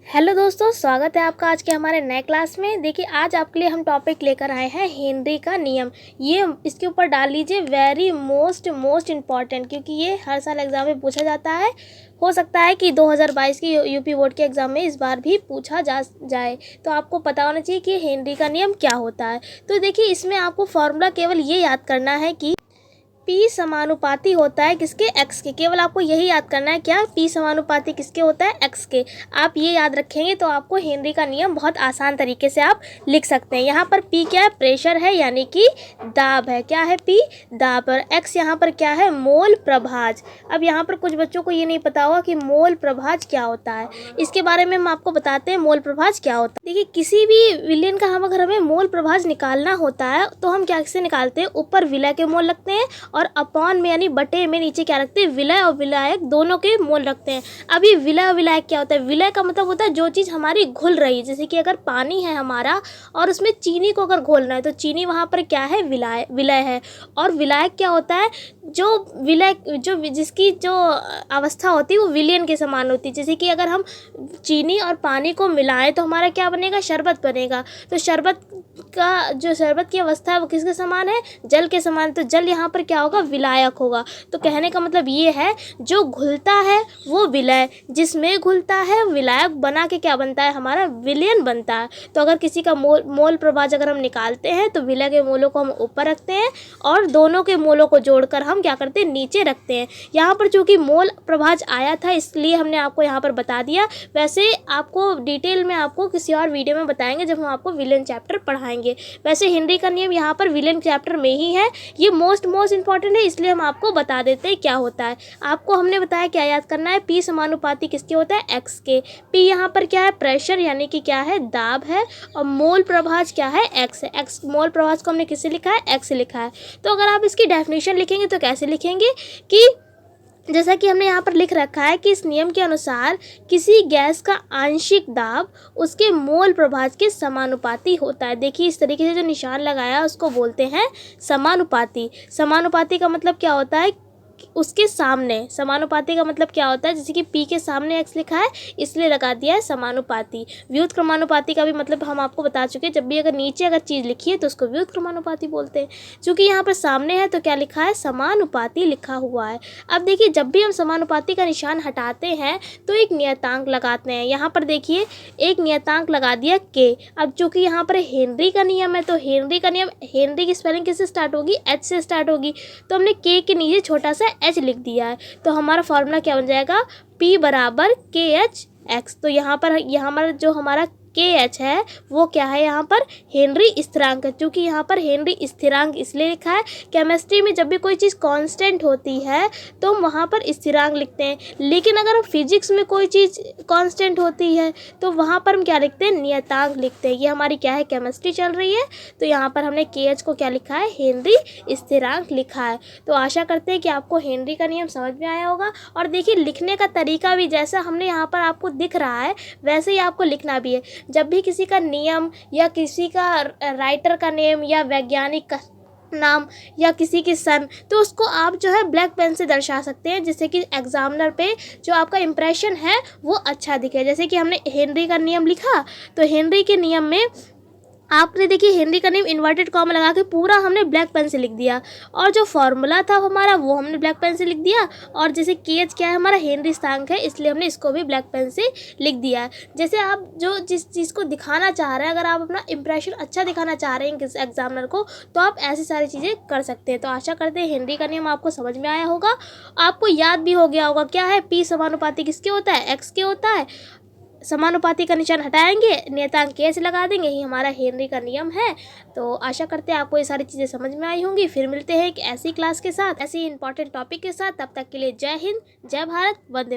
Hello दोस्तों, स्वागत है आपका आज के हमारे नए क्लास में। देखिए, आज आपके लिए हम टॉपिक लेकर आए हैं हेनरी का नियम। ये इसके ऊपर डाल लीजिए वेरी मोस्ट इम्पॉर्टेंट, क्योंकि ये हर साल एग्ज़ाम में पूछा जाता है। हो सकता है कि 2022 की यूपी बोर्ड के एग्ज़ाम में इस बार भी पूछा जाए, तो आपको पता होना चाहिए कि हेनरी का नियम क्या होता है। तो देखिए, इसमें आपको फॉर्मूला केवल ये याद करना है कि P समानुपाती होता है किसके, x के। केवल आपको यही याद करना है, क्या P समानुपाती किसके होता है, x के। आप ये याद रखेंगे तो आपको हेनरी का नियम बहुत आसान तरीके से आप लिख सकते हैं। यहाँ पर P क्या है, प्रेशर है, यानी कि दाब है। क्या है P, दाब। और x यहाँ पर क्या है, मोल प्रभाज। अब यहाँ पर कुछ बच्चों को ये नहीं पता होगा कि मोल प्रभाज क्या होता है। इसके बारे में हम आपको बताते हैं मोल प्रभाज क्या होता है। देखिए, किसी भी विलेन का अगर हमें मोल प्रभाज निकालना होता है तो हम क्या से निकालते हैं, ऊपर विलय के मोल लगते हैं और अपॉन में यानी बटे में नीचे क्या रखते हैं, विलय और विलायक दोनों के मोल रखते हैं। अब ये विलय और विलायक क्या होता है, विलय का मतलब होता है जो चीज़ हमारी घुल रही है। जैसे कि अगर पानी है हमारा और उसमें चीनी को अगर घोलना है तो चीनी वहाँ पर क्या है, विलय है। और विलायक क्या होता है, जो विलय जिसकी जो अवस्था होती है वो विलयन के समान होती है। जैसे कि अगर हम चीनी और पानी को मिलाएं तो हमारा क्या बनेगा, शरबत बनेगा। तो शरबत की अवस्था है वो किसके समान है, जल के समान। तो जल यहाँ पर क्या होगा, विलायक होगा। तो कहने का मतलब ये है, जो घुलता है वो विलय, जिसमें घुलता है विलायक बना के क्या बनता है, हमारा विलयन बनता है। तो अगर किसी का मोल प्रभाज अगर हम निकालते हैं तो विलय के मोलों को हम ऊपर रखते हैं और दोनों के मोलों को जोड़कर हम क्या करते हैं, नीचे रखते हैं। यहाँ पर चूंकि मोल प्रभाज आया था इसलिए हमने आपको यहाँ पर बता दिया। वैसे आपको डिटेल में आपको किसी और वीडियो में बताएंगे जब हम आपको विलेन चैप्टर पढ़ाएंगे। वैसे हेनरी का नियम यहाँ पर विलेन चैप्टर में ही है। ये मोस्ट इंपॉर्टेंट है, इसलिए हम आपको बता देते हैं क्या होता है। आपको हमने बताया क्या याद करना है, P समानुपाती किसके होता है, x के। P यहाँ पर क्या है, प्रेशर यानी कि क्या है, दाब है। और मोल प्रभाज क्या है, x है। x मोल प्रभाज को हमने किससे लिखा है, x से लिखा है। तो अगर आप इसकी डेफिनेशन लिखेंगे तो कैसे लिखेंगे कि जैसा कि हमने यहाँ पर लिख रखा है कि इस नियम के अनुसार किसी गैस का आंशिक दाब उसके मोल प्रभाज के समानुपाती होता है। देखिए, इस तरीके से जो निशान लगाया उसको बोलते हैं समानुपाती। समानुपाती का मतलब क्या होता है, उसके सामने। समानुपाती का मतलब क्या होता है, जैसे कि P के सामने x लिखा है इसलिए लगा दिया है समानुपाती। व्युत्क्रमानुपाती का भी मतलब हम आपको बता चुके हैं, जब भी अगर नीचे अगर चीज़ लिखी है तो उसको व्युत्क्रमानुपाती बोलते हैं। चूँकि यहाँ पर सामने है तो क्या लिखा है, समानुपाती लिखा हुआ है। अब देखिए, जब भी हम समानुपाती का निशान हटाते हैं तो एक नियतांक लगाते हैं। यहाँ पर देखिए, एक नियतांक लगा दिया k। अब चूँकि यहाँ पर हेनरी का नियम है तो हेनरी का नियम, हेनरी की स्पेलिंग किससे स्टार्ट होगी, h से स्टार्ट होगी। तो हमने k के नीचे छोटा सा h लिख दिया है। तो हमारा फॉर्मूला क्या बन जाएगा, P बराबर KH x। तो यहाँ पर जो हमारा KH है वो क्या है, यहाँ पर हेनरी स्थिरांक है। क्योंकि यहाँ पर हेनरी स्थिरांक इसलिए लिखा है, केमिस्ट्री में जब भी कोई चीज़ कांस्टेंट होती है तो हम वहाँ पर स्थिरांक लिखते हैं। लेकिन अगर हम फिजिक्स में कोई चीज़ कांस्टेंट होती है तो वहाँ पर हम क्या लिखते हैं, नियतांक लिखते हैं। ये हमारी क्या है, केमिस्ट्री चल रही है। तो यहाँ पर हमने KH को क्या लिखा है, हेनरी स्थिरांक लिखा है। तो आशा करते हैं कि आपको हेनरी का नियम समझ में आया होगा। और देखिए, लिखने का तरीका भी जैसा हमने यहाँ पर आपको दिख रहा है वैसे ही आपको लिखना भी है। जब भी किसी का नियम या किसी का राइटर का नेम या वैज्ञानिक का नाम या किसी की सन, तो उसको आप जो है ब्लैक पेन से दर्शा सकते हैं, जिससे कि एग्जामिनर पे जो आपका इंप्रेशन है वो अच्छा दिखे। जैसे कि हमने हेनरी का नियम लिखा तो हेनरी के नियम में आपने देखिए हेनरी का नेम इन्वर्टेड कॉमा लगा के पूरा हमने ब्लैक पेन से लिख दिया। और जो फॉर्मूला था हमारा वो हमने ब्लैक पेन से लिख दिया। और जैसे KH क्या है, हमारा हेनरी स्थिरांक है, इसलिए हमने इसको भी ब्लैक पेन से लिख दिया है। जैसे आप जो जिस चीज़ को दिखाना चाह रहे हैं, अगर आप अपना इंप्रेशन अच्छा दिखाना चाह रहे हैं किस एग्जामिनर को, तो आप ऐसी सारी चीज़ें कर सकते हैं। तो आशा करते हैं हेनरी का नियम आपको समझ में आया होगा, आपको याद भी हो गया होगा। क्या है, P समानुपाती किसके होता है, x के होता है। समानुपाती का निशान हटाएंगे, नियतांक k से लगा देंगे, यही हमारा हेनरी का नियम है। तो आशा करते हैं आपको ये सारी चीज़ें समझ में आई होंगी। फिर मिलते हैं एक ऐसी क्लास के साथ, ऐसी इंपॉर्टेंट टॉपिक के साथ। तब तक के लिए जय हिंद, जय भारत, वंदे मातरम।